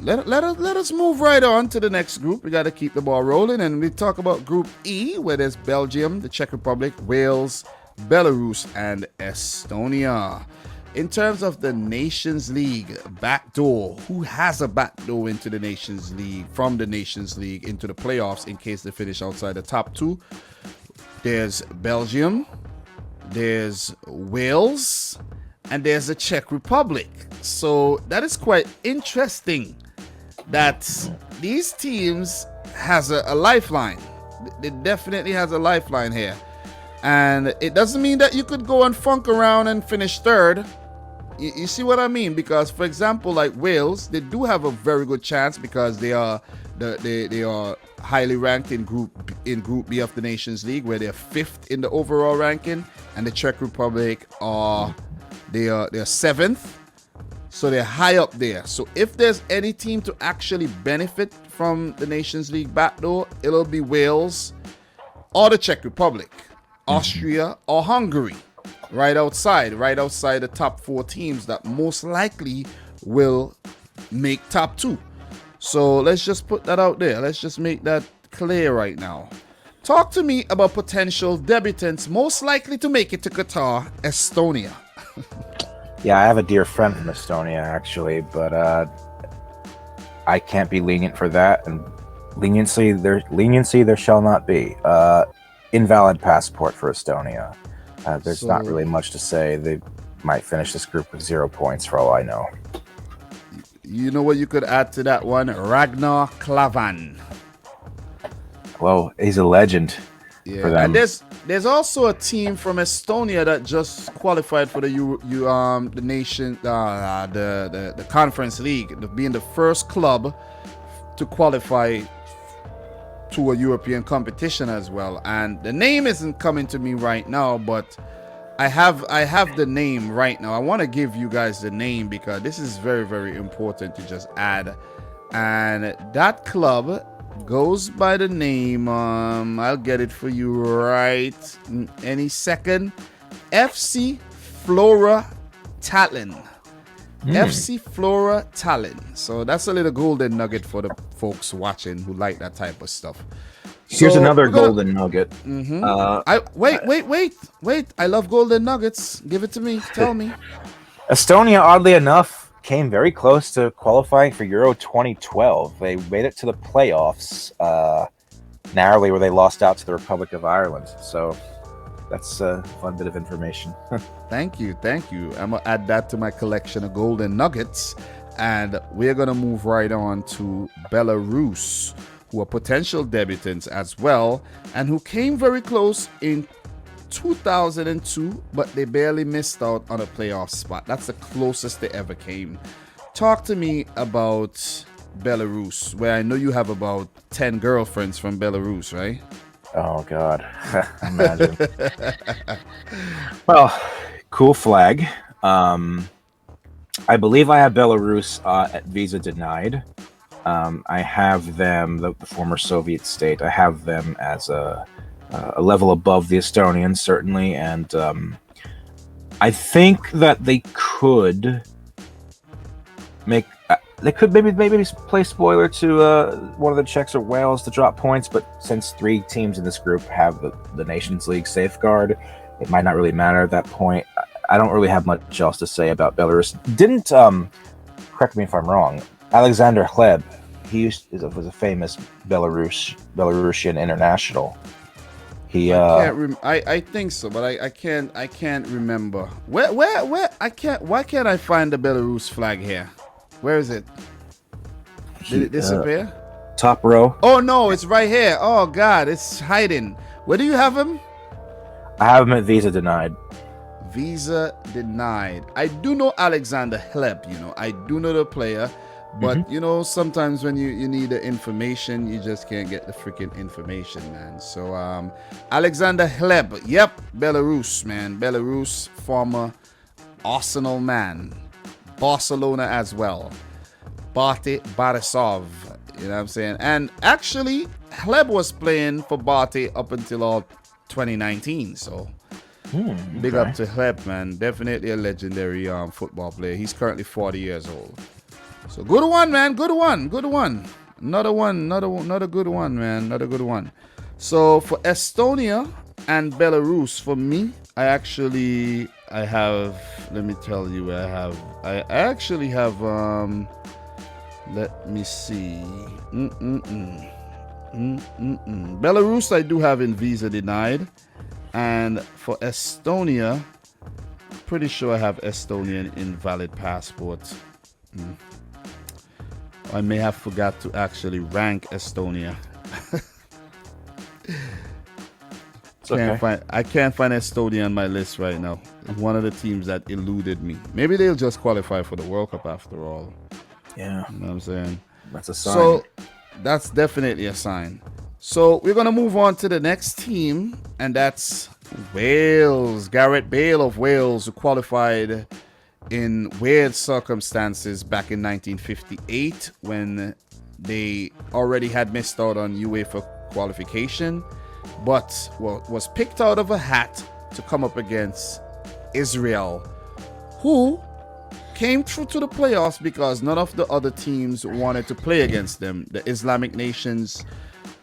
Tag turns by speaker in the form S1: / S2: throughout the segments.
S1: let us move right on to the next group. We got to keep the ball rolling, and we talk about Group E, where there's Belgium, the Czech Republic, Wales, Belarus, and Estonia. In terms of the Nations League backdoor, who has a backdoor into the Nations League, from the Nations League into the playoffs in case they finish outside the top two? There's Belgium, there's Wales, and there's the Czech Republic. So that is quite interesting that these teams has a lifeline. It definitely has a lifeline here. And it doesn't mean that you could go and funk around and finish third. You see what I mean? Because, for example, like Wales, they do have a very good chance because they are they are highly ranked in Group B of the Nations League, where they're fifth in the overall ranking, and the Czech Republic they're seventh, so they're high up there. So if there's any team to actually benefit from the Nations League backdoor, it'll be Wales or the Czech Republic, Austria or Hungary. Right outside the top four teams that most likely will make top two. So let's just put that out there. Let's just make that clear right now. Talk to me about potential debutants most likely to make it to Qatar, Estonia.
S2: Yeah, I have a dear friend from Estonia, actually, but I can't be lenient for that. And leniency there shall not be. Invalid passport for Estonia. There's not really much to say. They might finish this group with 0 points for all I know.
S1: You know what you could add to that one? Ragnar Klavan.
S2: Well, he's a legend for them.
S1: And there's also a team from Estonia that just qualified for the Conference League, being the first club to qualify to a European competition as well. And the name isn't coming to me right now, but I have the name right now. I want to give you guys the name because this is very, very important to just add. And that club goes by the name, I'll get it for you right any second, FC Flora Tallinn. FC Flora Tallinn. So that's a little golden nugget for the folks watching who like that type of stuff.
S2: Here's another golden nugget.
S1: Wait. I love golden nuggets. Give it to me. Tell me.
S2: Estonia, oddly enough, came very close to qualifying for Euro 2012. They made it to the playoffs narrowly, where they lost out to the Republic of Ireland. So that's a fun bit of information.
S1: Thank you. I'm going to add that to my collection of golden nuggets. And we're going to move right on to Belarus, who are potential debutants as well, and who came very close in 2002, but they barely missed out on a playoff spot. That's the closest they ever came. Talk to me about Belarus, where I know you have about 10 girlfriends from Belarus, right?
S2: Oh, God. Imagine. Well, cool flag. I believe I have Belarus at visa denied. I have them, the former Soviet state, I have them as a level above the Estonians, certainly. And I think that they could maybe play spoiler to one of the Czechs or Wales to drop points, but since 3 teams in this group have the Nations League safeguard, it might not really matter at that point. I don't really have much else to say about Belarus. Didn't, correct me if I'm wrong, Alexander Hleb, he was a famous Belarusian international. He
S1: I think so, but I can't remember. Where why can't I find the Belarus flag here? Where is it? Did it disappear?
S2: Top row.
S1: Oh no, it's right here. Oh God, it's hiding. Where do you have him?
S2: I have him at visa denied.
S1: Visa denied. I do know Alexander Hleb, I do know the player, but sometimes when you need the information, you just can't get the freaking information, man. So Alexander Hleb, yep, Belarus, man. Belarus, former Arsenal man. Barcelona as well. Bate Borisov, you know what I'm saying? And actually, Hleb was playing for Bate up until all 2019, so big up to Hleb, man. Definitely a legendary football player. He's currently 40 years old. So good one, man. Good one. Good one. Another one. Another good one, man. Another good one. So for Estonia and Belarus, for me, I have. Let me tell you, I actually have. Let me see. Belarus, I do have in visa denied, and for Estonia, pretty sure I have Estonian invalid passport. I may have forgot to actually rank Estonia. I can't find Estonia on my list right now. One of the teams that eluded me. Maybe they'll just qualify for the World Cup after all.
S2: Yeah.
S1: You know what I'm saying?
S2: That's a sign.
S1: So that's definitely a sign. So we're going to move on to the next team, and that's Wales. Gareth Bale of Wales, who qualified in weird circumstances back in 1958 when they already had missed out on UEFA qualification, but was picked out of a hat to come up against Israel, who came through to the playoffs because none of the other teams wanted to play against them. The Islamic nations,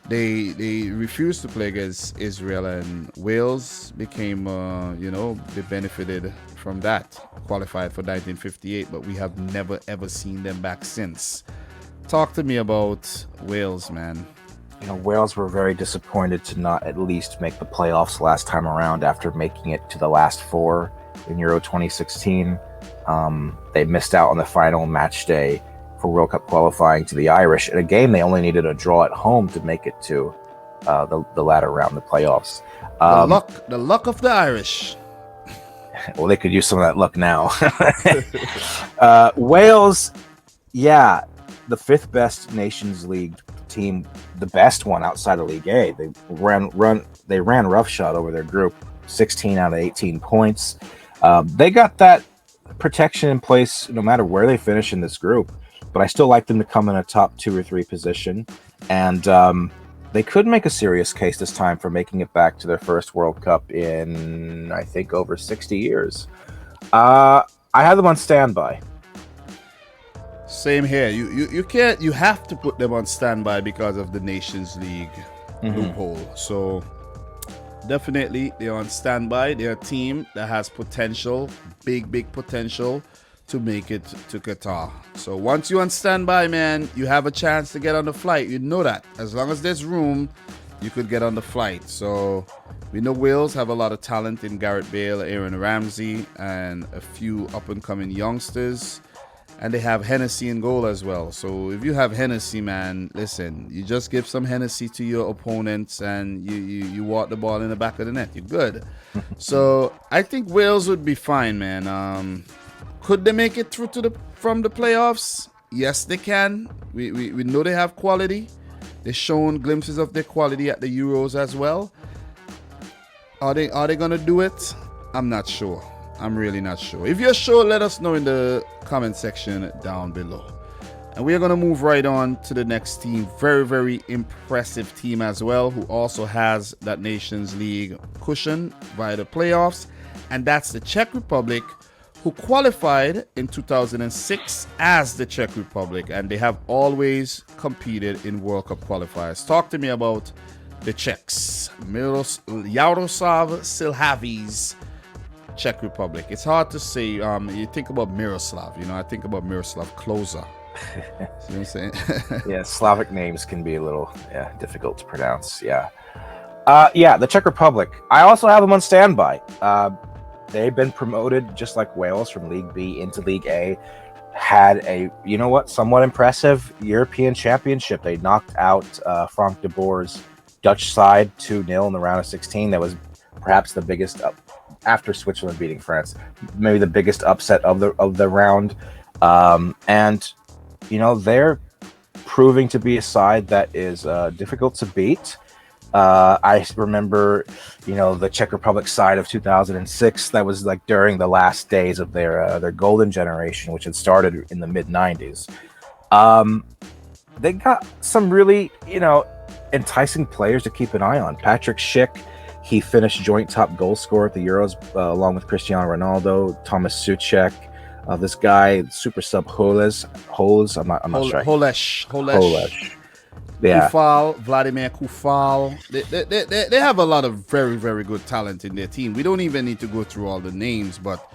S1: they refused to play against Israel, and Wales became, they benefited from that, qualified for 1958, but we have never ever seen them back since. Talk to me about Wales, man.
S2: Wales were very disappointed to not at least make the playoffs last time around after making it to the last four in Euro 2016. They missed out on the final match day for World Cup qualifying to the Irish. In a game they only needed a draw at home to make it to the latter round, the playoffs.
S1: The luck of the Irish.
S2: Well, they could use some of that luck now. Wales, yeah, the fifth best Nations League team, the best one outside of League A. They ran roughshod over their group, 16 out of 18 points. They got that protection in place no matter where they finish in this group, but I still like them to come in a top 2 or 3 position, and they could make a serious case this time for making it back to their first World Cup in, I think, over 60 years. I have them on standby.
S1: Same here. You can't. You have to put them on standby because of the Nations League loophole. So definitely they're on standby. They're a team that has potential, big potential to make it to Qatar. So once you're on standby, man, you have a chance to get on the flight. You know that. As long as there's room, you could get on the flight. So we know Wales have a lot of talent in Gareth Bale, Aaron Ramsey, and a few up-and-coming youngsters. And they have Hennessy in goal as well. So if you have Hennessy, man, listen, you just give some Hennessy to your opponents and you walk the ball in the back of the net. You're good. So I think Wales would be fine, man. Could they make it through from the playoffs? Yes, they can. We know they have quality. They've shown glimpses of their quality at the Euros as well. Are they gonna do it? I'm not sure. I'm really not sure. If you're sure, let us know in the comment section down below. And we're going to move right on to the next team. Very, very impressive team as well, who also has that Nations League cushion via the playoffs. And that's the Czech Republic, who qualified in 2006 as the Czech Republic. And they have always competed in World Cup qualifiers. Talk to me about the Czechs. Jaroslav Silhavi's Czech Republic. It's hard to say. You think about Miroslav, I think about Miroslav Klose. See what I'm saying?
S2: Yeah, Slavic names can be a little difficult to pronounce. The Czech Republic. I also have them on standby. They've been promoted just like Wales from League B into League A. Had a somewhat impressive European Championship. They knocked out Frank de Boer's Dutch side 2-0 in the round of 16. That was perhaps the biggest after Switzerland beating France, maybe the biggest upset of the round. And they're proving to be a side that is difficult to beat. I remember, the Czech Republic side of 2006. That was like during the last days of their golden generation, which had started in the mid 90s. They got some really, enticing players to keep an eye on. Patrick Schick, he finished joint top goal scorer at the Euros along with Cristiano Ronaldo, Thomas Souček, This guy, super sub Holes. I'm not sure.
S1: Holesh.
S2: Yeah.
S1: Kufal, Vladimir Kufal. They have a lot of very, very good talent in their team. We don't even need to go through all the names, but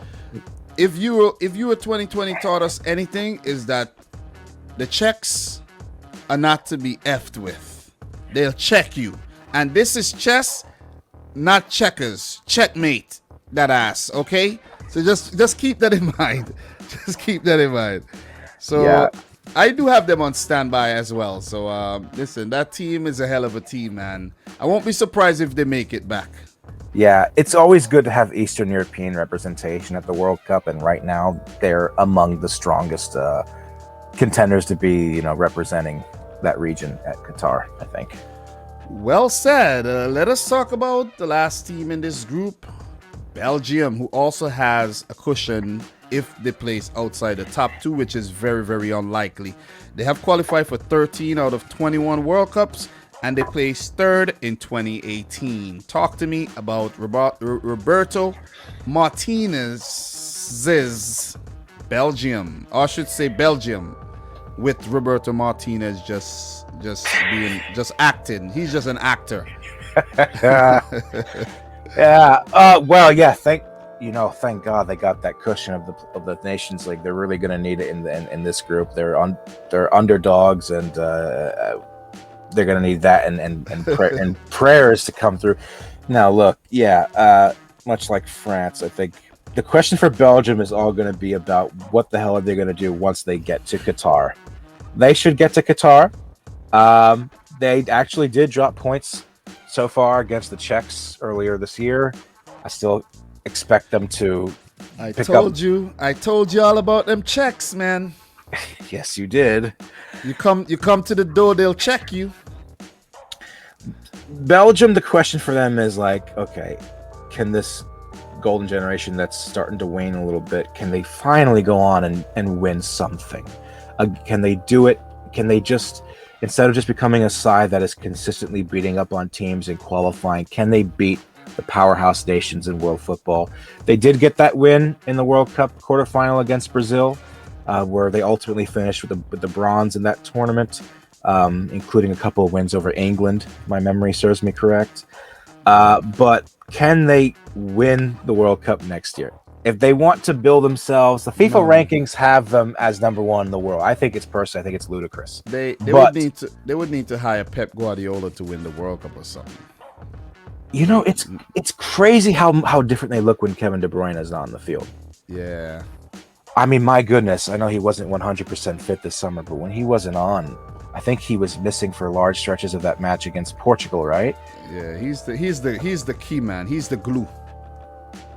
S1: if you were 2020 taught us anything, is that the Czechs are not to be effed with. They'll check you. And this is chess, not checkers. Checkmate that ass, okay? So just keep that in mind. Just keep that in mind. So
S2: Yeah.
S1: I do have them on standby as well. So listen, that team is a hell of a team, man. I won't be surprised if they make it back.
S2: Yeah, it's always good to have Eastern European representation at the World Cup, and right now they're among the strongest contenders to be, representing that region at Qatar, I think.
S1: Well said. Let us talk about the last team in this group, Belgium, who also has a cushion if they place outside the top two, which is very, very unlikely. They have qualified for 13 out of 21 World Cups, and they placed third in 2018. Talk to me about Roberto Martinez's Belgium, or I should say Belgium, with Roberto Martinez just acting. He's just an actor.
S2: Yeah. Well, yeah. Thank God they got that cushion of the Nations League. They're really going to need it in this group. They're underdogs, and they're going to need that and prayers to come through. Now, look, much like France, I think the question for Belgium is all going to be about what the hell are they going to do once they get to Qatar. They should get to Qatar. They actually did drop points so far against the Czechs earlier this year. I still expect them to. I told you all about them Czechs, man. Yes, you did.
S1: You come to the door, they'll check you.
S2: Belgium, the question for them is like, okay, can this golden generation that's starting to wane a little bit, can they finally go on and win something? Can they do it? Can they just, instead of just becoming a side that is consistently beating up on teams and qualifying, can they beat the powerhouse nations in world football? They did get that win in the World Cup quarterfinal against Brazil, where they ultimately finished with the bronze in that tournament, including a couple of wins over England, if my memory serves me correct. But can they win the World Cup next year? If they want to build themselves, the FIFA rankings have them as number one in the world. I think it's ludicrous.
S1: They would need to hire Pep Guardiola to win the World Cup or something.
S2: It's crazy how different they look when Kevin De Bruyne is not on the field.
S1: Yeah.
S2: I mean, my goodness, I know he wasn't 100% fit this summer, but when he wasn't on, I think he was missing for large stretches of that match against Portugal, right?
S1: Yeah, he's the key man. He's the glue.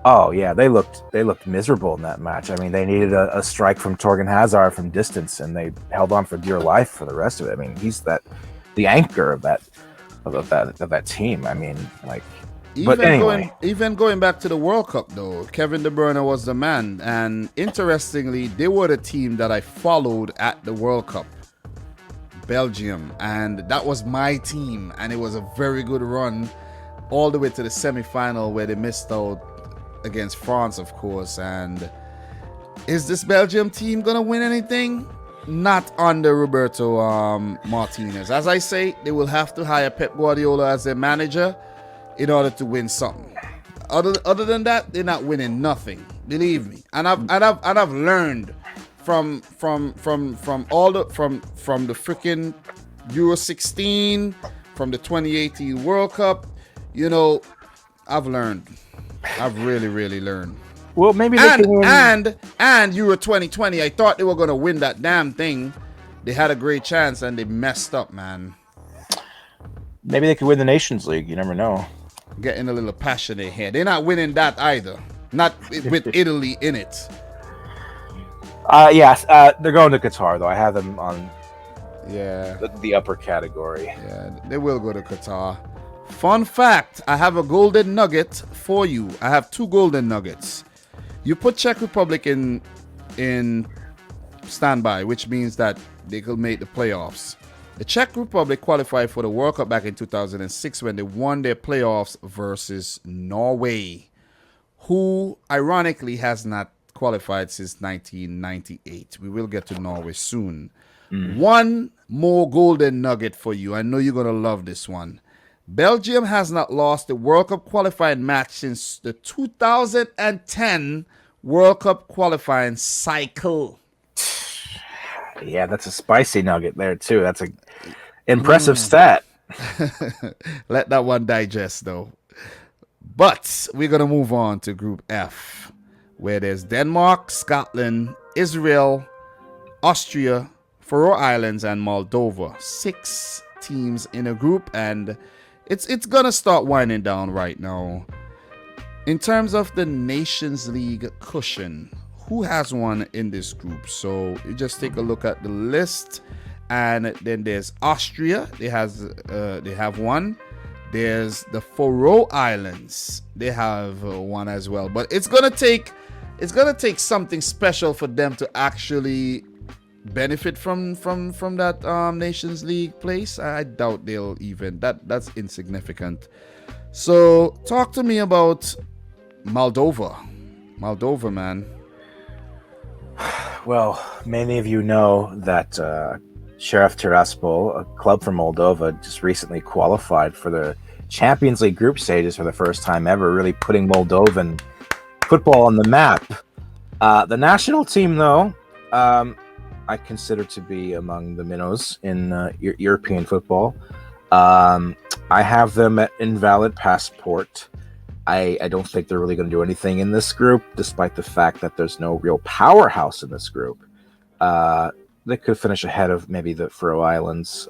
S2: Oh yeah, they looked miserable in that match. I mean, they needed a strike from Torgan Hazard from distance, and they held on for dear life for the rest of it. I mean, he's the anchor of that team. I mean, like, but anyway.
S1: Even going back to the World Cup though, Kevin De Bruyne was the man, and interestingly, they were the team that I followed at the World Cup, Belgium, and that was my team, and it was a very good run all the way to the semi-final where they missed out against France, of course. And is this Belgium team gonna win anything? Not under Roberto Martinez. As I say, they will have to hire Pep Guardiola as their manager in order to win something. Other than that, they're not winning nothing. Believe me. And I've learned from the freaking Euro 16, from the 2018 World Cup. I've learned. I've really learned.
S2: Well, maybe they can win.
S1: And Euro 2020, I thought they were gonna win that damn thing. They had a great chance and they messed up, man.
S2: Maybe they could win the Nations League. You never know.
S1: Getting a little passionate here. They're not winning that either. Not with Italy in it.
S2: Yes, they're going to Qatar though. I have them on.
S1: Yeah.
S2: The upper category.
S1: Yeah, they will go to Qatar. Fun fact, I have a golden nugget for you. I have 2 golden nuggets. You put Czech Republic in standby, which means that they could make the playoffs. The Czech Republic qualified for the World Cup back in 2006 when they won their playoffs versus Norway, who ironically has not qualified since 1998. We will get to Norway soon. One more golden nugget for you. I know you're going to love this one. Belgium has not lost the World Cup qualifying match since the 2010 World Cup qualifying cycle.
S2: Yeah, that's a spicy nugget there, too. That's a impressive stat.
S1: Let that one digest, though. But we're going to move on to Group F, where there's Denmark, Scotland, Israel, Austria, Faroe Islands, and Moldova. 6 teams in a group, and it's going to start winding down right now. In terms of the Nations League cushion, who has one in this group? So you just take a look at the list, and then there's Austria. They have one. There's the Faroe Islands. They have one as well. But it's gonna take something special for them to actually benefit from that Nations League place. I doubt they'll even. That's insignificant. So talk to me about Moldova. Moldova, man.
S2: Well, many of you know that Sheriff Tiraspol, a club from Moldova, just recently qualified for the Champions League group stages for the first time ever, really putting Moldovan football on the map. The national team, though, I consider to be among the minnows in European football. I have them at invalid passport. I don't think they're really going to do anything in this group, despite the fact that there's no real powerhouse in this group. They could finish ahead of maybe the Faroe Islands.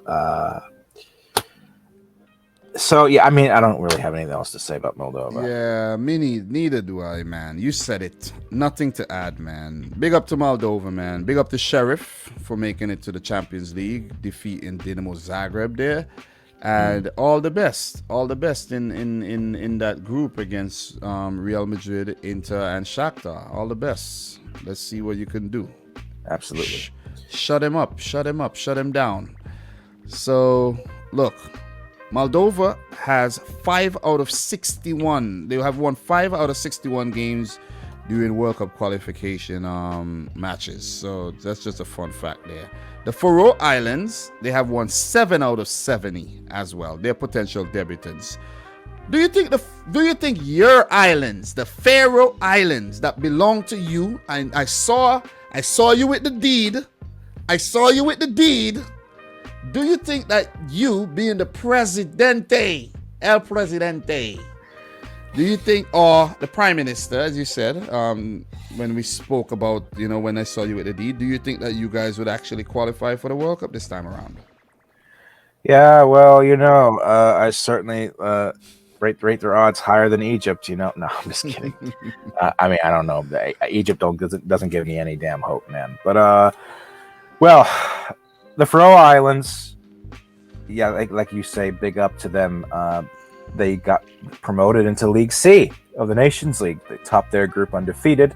S2: So, yeah, I mean, I don't really have anything else to say about Moldova.
S1: Yeah, neither do I, man. You said it. Nothing to add, man. Big up to Moldova, man. Big up to Sheriff for making it to the Champions League, defeating Dinamo Zagreb there. And all the best in that group against Real Madrid, Inter, and Shakhtar. All the best. Let's see what you can do.
S2: Absolutely.
S1: Shut him up, shut him down. So, look, Moldova has 5 out of 61. They have won 5 out of 61 games during World Cup qualification matches. So that's just a fun fact there. The Faroe Islands, they have won 7 out of 70 as well. They're potential debutants. Do you think your islands, the Faroe Islands that belong to you, and I saw you with the deed. Do you think that you, being the Presidente, El Presidente, do you think, or the Prime Minister, as you said, when we spoke about, when I saw you with the deed, do you think that you guys would actually qualify for the World Cup this time around?
S2: Yeah, well, I certainly rate their odds higher than Egypt. No, I'm just kidding. I mean, I don't know. Egypt doesn't give me any damn hope, man. But well, the Faroe Islands, yeah, like you say, big up to them. They got promoted into League C of the Nations League. They topped their group undefeated.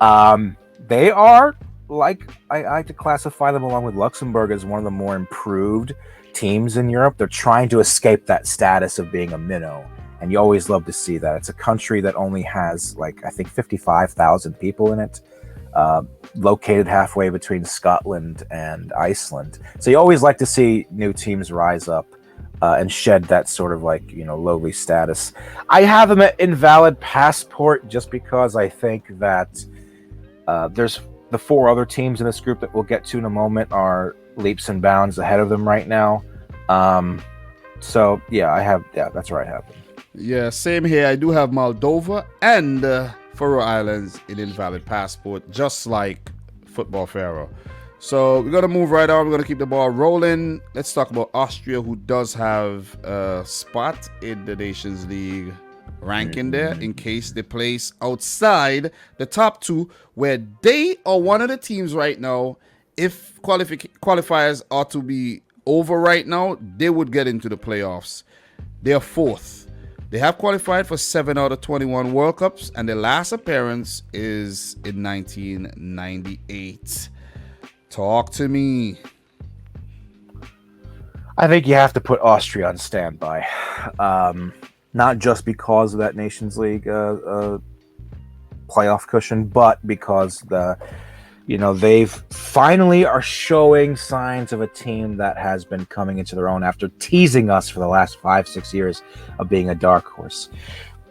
S2: They are, like, I like to classify them along with Luxembourg as one of the more improved teams in Europe. They're trying to escape that status of being a minnow, and you always love to see that. It's a country that only has, like, I think 55,000 people in it, located halfway between Scotland and Iceland. So you always like to see new teams rise up and shed that sort of, like, lowly status. I have them at invalid passport just because I think that there's the 4 other teams in this group that we'll get to in a moment are leaps and bounds ahead of them right now. So yeah, that's where I have them.
S1: Yeah, same here. I do have Moldova and Faroe Islands in invalid passport, just like Football Pharaoh. So we're going to move right on. We're going to keep the ball rolling. Let's talk about Austria, who does have a spot in the Nations League ranking there in case they place outside the top 2, where they are one of the teams right now. If qualifiers are to be over right now, they would get into the playoffs. They are 4th. They have qualified for 7 out of 21 World Cups, and their last appearance is in 1998. Talk to me.
S2: I think you have to put Austria on standby. Not just because of that Nations League playoff cushion, but because they've finally are showing signs of a team that has been coming into their own after teasing us for the last 5-6 years of being a dark horse.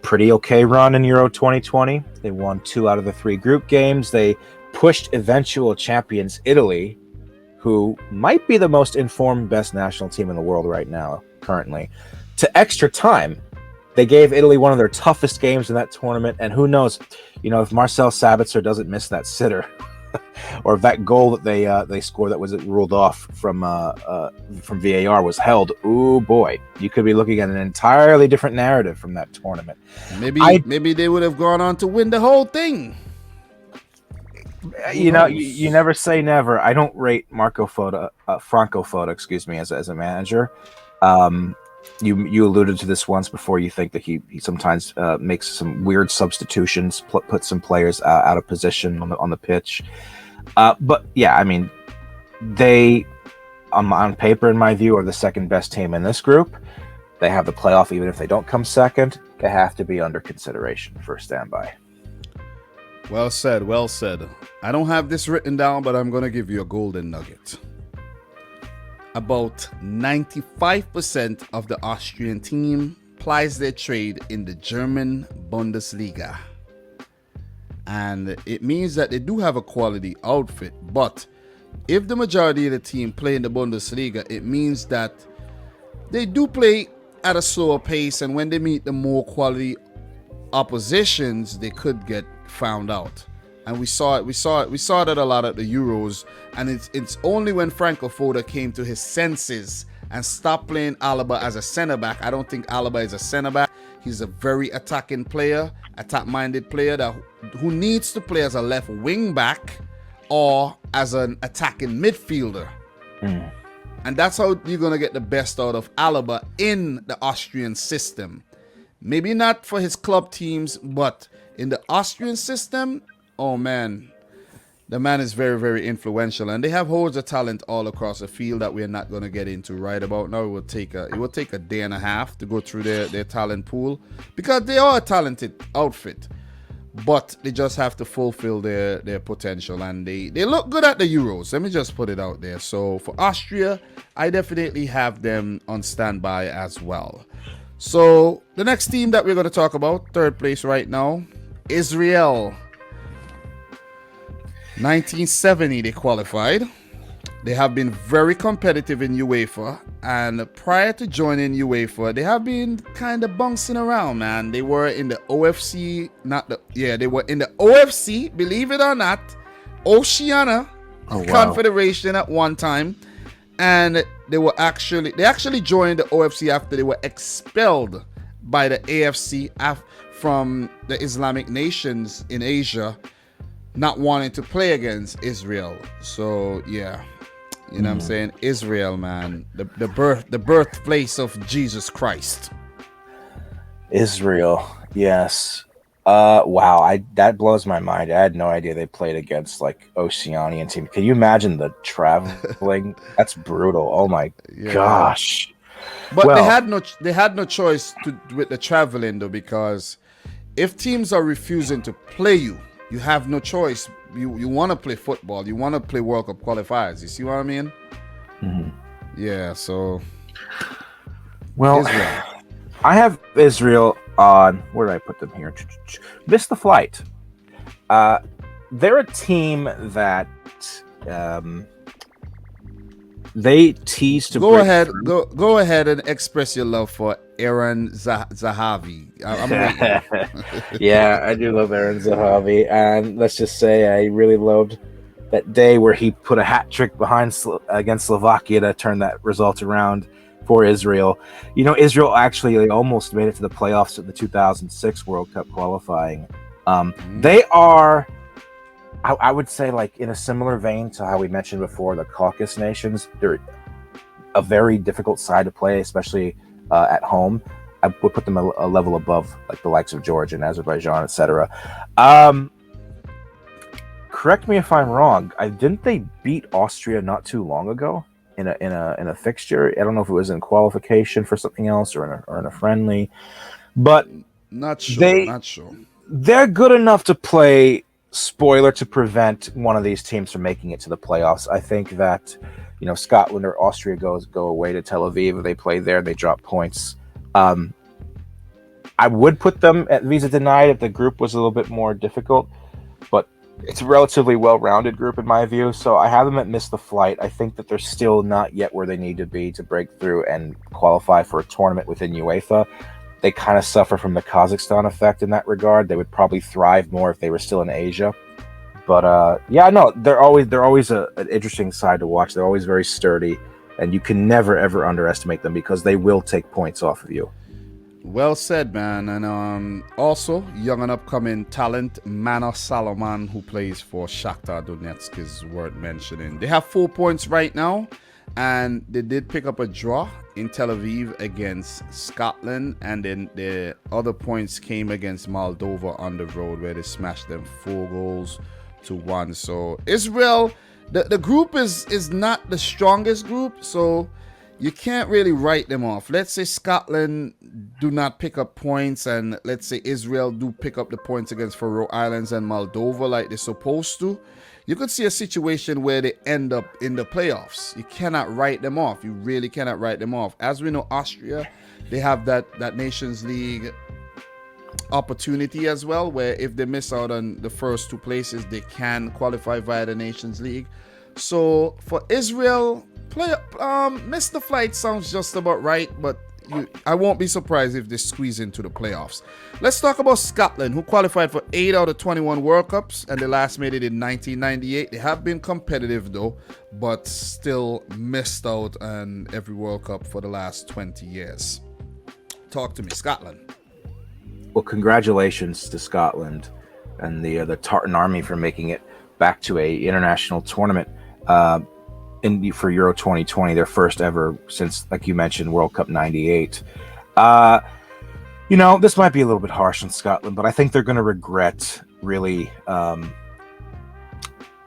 S2: Pretty okay run in Euro 2020. They won 2 out of the 3 group games. They pushed eventual champions Italy, who might be the most informed best national team in the world right now, currently, to extra time. They gave Italy one of their toughest games in that tournament, and who knows, if Marcel Sabitzer doesn't miss that sitter, or if that goal that they scored that was ruled off from VAR was held, ooh boy, you could be looking at an entirely different narrative from that tournament.
S1: Maybe they would have gone on to win the whole thing.
S2: You never say never. I don't rate Franco Foda, excuse me, as a manager. You alluded to this once before. You think that he sometimes makes some weird substitutions, puts some players out of position on the pitch. But yeah, I mean, they on paper, in my view, are the second best team in this group. They have the playoff, even if they don't come second. They have to be under consideration for a standby.
S1: Well said, well said. I don't have this written down, but I'm going to give you a golden nugget. About 95% of the Austrian team plies their trade in the German Bundesliga. And it means that they do have a quality outfit. But if the majority of the team play in the Bundesliga, it means that they do play at a slower pace. And when they meet the more quality oppositions, they could get found out. And we saw that a lot at the Euros, and it's only when Franco Foda came to his senses and stopped playing Alaba as a center back. I don't think Alaba is a center back. He's a very attacking player, attack-minded player who needs to play as a left wing back or as an attacking midfielder. And that's how you're gonna get the best out of Alaba in the Austrian system. Maybe not for his club teams, but in the Austrian system, oh man, the man is very, very influential, and they have hordes of talent all across the field that we're not going to get into right about now. It will take a day and a half to go through their talent pool, because they are a talented outfit, but they just have to fulfill their potential, and they look good at the Euros. Let me just put it out there. So for Austria, I definitely have them on standby as well. So the next team that we're going to talk about, third place right now, Israel. 1970 they qualified. They have been very competitive in UEFA, and prior to joining UEFA, they have been kind of bouncing around, man. They were in the OFC, they were in the OFC, believe it or not, Oceania Confederation at one time, and they actually joined the OFC after they were expelled by the AFC from the Islamic nations in Asia, not wanting to play against Israel. So yeah, you know what I'm saying? Israel, man, the birthplace of Jesus Christ.
S2: Israel, yes. Wow, that blows my mind. I had no idea they played against like Oceanian team. Can you imagine the traveling? That's brutal. Oh my gosh.
S1: But they had no choice with the traveling though, because if teams are refusing to play you, you have no choice. You want to play football. You want to play World Cup qualifiers. You see what I mean?
S2: Mm-hmm.
S1: Yeah. So,
S2: well, Israel. I have Israel on. Where did I put them here? Missed the flight. They're a team that they tease to
S1: go ahead. Go ahead and express your love for Aaron Zahavi. I'm waiting.
S2: Yeah, I do love Aaron Zahavi, and let's just say I really loved that day where he put a hat trick against Slovakia to turn that result around for Israel. You know, Israel actually almost made it to the playoffs at the 2006 World Cup qualifying. They are, I would say, like in a similar vein to how we mentioned before, the Caucasus nations. They're a very difficult side to play, especially at home. I would put them a level above like the likes of Georgia and Azerbaijan, etc. Correct me if I'm wrong. Didn't they beat Austria not too long ago in a fixture? I don't know if it was in qualification for something else or in a friendly, but
S1: not sure.
S2: They're good enough to play spoiler to prevent one of these teams from making it to the playoffs. I think that, Scotland or Austria go away to Tel Aviv. They play there. They drop points. I would put them at visa denied if the group was a little bit more difficult, but it's a relatively well-rounded group in my view. So I have them at miss the flight. I think that they're still not yet where they need to be to break through and qualify for a tournament within UEFA. They kind of suffer from the Kazakhstan effect in that regard. They would probably thrive more if they were still in Asia. But they're always an interesting side to watch. They're always very sturdy, and you can never ever underestimate them because they will take points off of you.
S1: Well said, man. And also, young and upcoming talent, Mana Salomon, who plays for Shakhtar Donetsk, is worth mentioning. They have 4 points right now, and they did pick up a draw in Tel Aviv against Scotland, and then the other points came against Moldova on the road, where they smashed them 4-1. So Israel, the group is not the strongest group, so you can't really write them off. Let's say Scotland do not pick up points, and let's say Israel do pick up the points against Faroe Islands and Moldova like they're supposed to. You could see a situation where they end up in the playoffs. You cannot write them off. You really cannot write them off. As we know, Austria, they have that Nations League opportunity as well, where if they miss out on the first 2 places, they can qualify via the Nations League. So for Israel, miss the flight sounds just about right, but I won't be surprised if they squeeze into the playoffs. Let's talk about Scotland, who qualified for 8 out of 21 World Cups, and they last made it in 1998. They have been competitive though, but still missed out on every World Cup for the last 20 years. Talk to me, Scotland.
S2: Well, congratulations to Scotland and the Tartan Army for making it back to a international tournament for Euro 2020, their first ever since, like you mentioned, World Cup 98. This might be a little bit harsh on Scotland, but I think they're going to regret really. I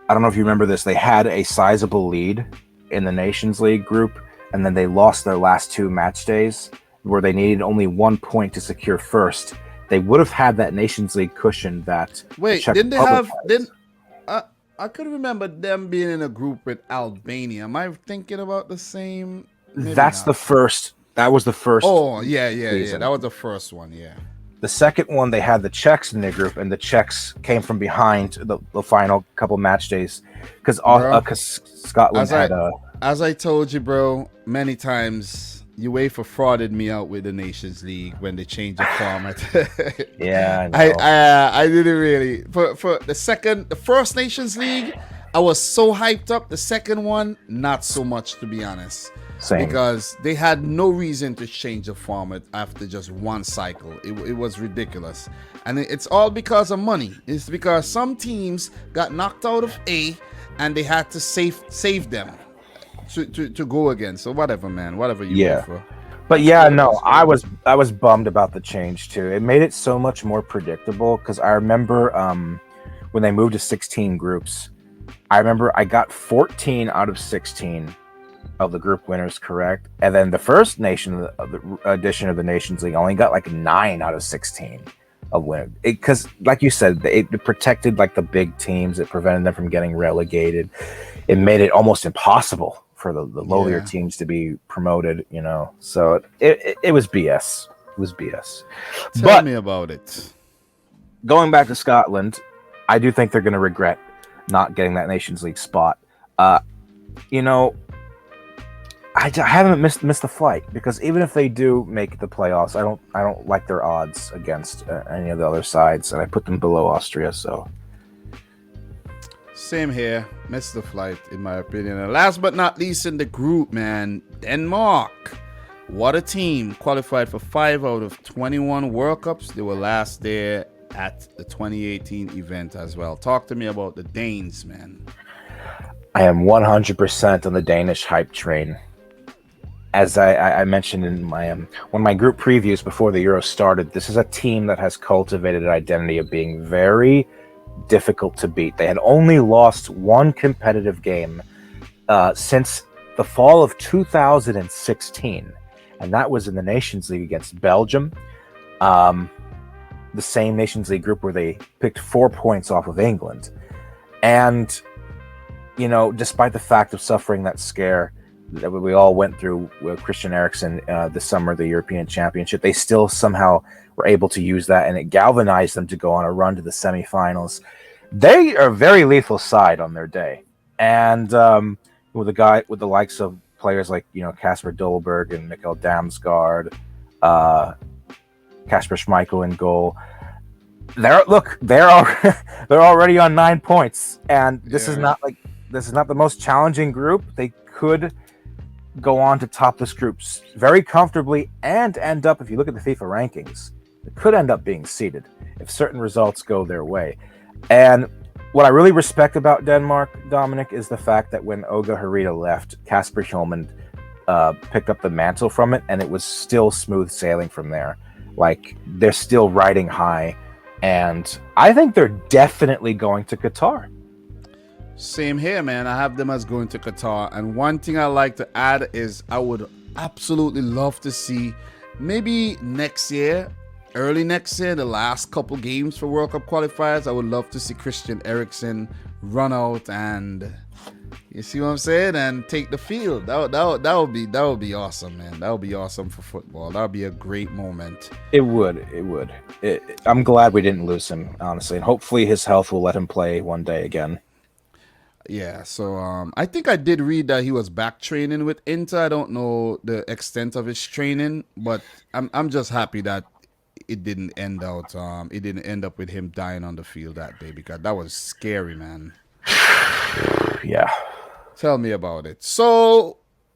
S2: don't know if you remember this. They had a sizable lead in the Nations League group, and then they lost their last 2 match days where they needed only 1 point to secure first. They would have had that Nations League cushion that.
S1: Wait, didn't they have? I could remember them being in a group with Albania. Am I thinking about the same?
S2: That's not the first. That was the first.
S1: Oh, yeah. That was the first one, yeah.
S2: The second one, they had the Czechs in their group, and the Czechs came from behind the final couple match days because Scotland had a.
S1: As I told you, bro, many times, UEFA frauded me out with the Nations League when they changed the format.
S2: Yeah,
S1: I didn't really. For the first Nations League, I was so hyped up. The second one, not so much, to be honest.
S2: Same.
S1: Because they had no reason to change the format after just one cycle. It was ridiculous. And it's all because of money. It's because some teams got knocked out of A and they had to save them to go again. So whatever, man. Whatever you want for.
S2: But yeah, no, I was bummed about the change too. It made it so much more predictable because I remember when they moved to 16 groups, I remember I got 14 out of 16 of the group winners correct, and then the first edition of the Nations League only got like 9 out of 16 of winners. Because, like you said, it protected like the big teams. It prevented them from getting relegated. It made it almost impossible for the lowlier teams to be promoted. So it was BS. It was BS.
S1: Tell me about it.
S2: Going back to Scotland, I do think they're going to regret not getting that Nations League spot. I haven't missed the flight because even if they do make the playoffs, I don't like their odds against any of the other sides, and I put them below Austria. So
S1: same here, missed the flight in my opinion. And last but not least in the group, man, Denmark. What a team! Qualified for 5 out of 21 World Cups. They were last there at the 2018 event as well. Talk to me about the Danes, man.
S2: I am 100% on the Danish hype train. As I mentioned in my one of my group previews before the Euro started, this is a team that has cultivated an identity of being very difficult to beat. They had only lost one competitive game since the fall of 2016, and that was in the Nations League against Belgium. the same Nations League group where they picked 4 points off of England. And, you know, despite the fact of suffering that scare that we all went through with Christian Eriksen this summer, the European Championship, they still somehow were able to use that, and it galvanized them to go on a run to the semifinals. They are a very lethal side on their day. And with the likes of players like, you know, Kasper Dolberg and Mikkel Damsgaard, Kasper Schmeichel in goal. They're already on 9 points, and this is not the most challenging group. They could go on to top this group very comfortably and end up, if you look at the FIFA rankings, it could end up being seeded if certain results go their way. And what I really respect about Denmark, Dominic, is the fact that when Oga Harita left, Kasper Hjulmand picked up the mantle from it, and it was still smooth sailing from there. Like, they're still riding high, and I think they're definitely going to Qatar.
S1: Same here, man. I have them as going to Qatar. And one thing I like to add is I would absolutely love to see maybe next year, early next year, the last couple games for World Cup qualifiers, I would love to see Christian Eriksen run out and, you see what I'm saying, and take the field. That would be awesome, man. That would be awesome for football. That would be a great moment.
S2: It would. I'm glad we didn't lose him, honestly, and hopefully his health will let him play one day again.
S1: Yeah, so I think I did read that he was back training with Inter. I don't know the extent of his training, but I'm just happy that it didn't end up with him dying on the field that day, because that was scary, man.
S2: Yeah.
S1: Tell me about it. So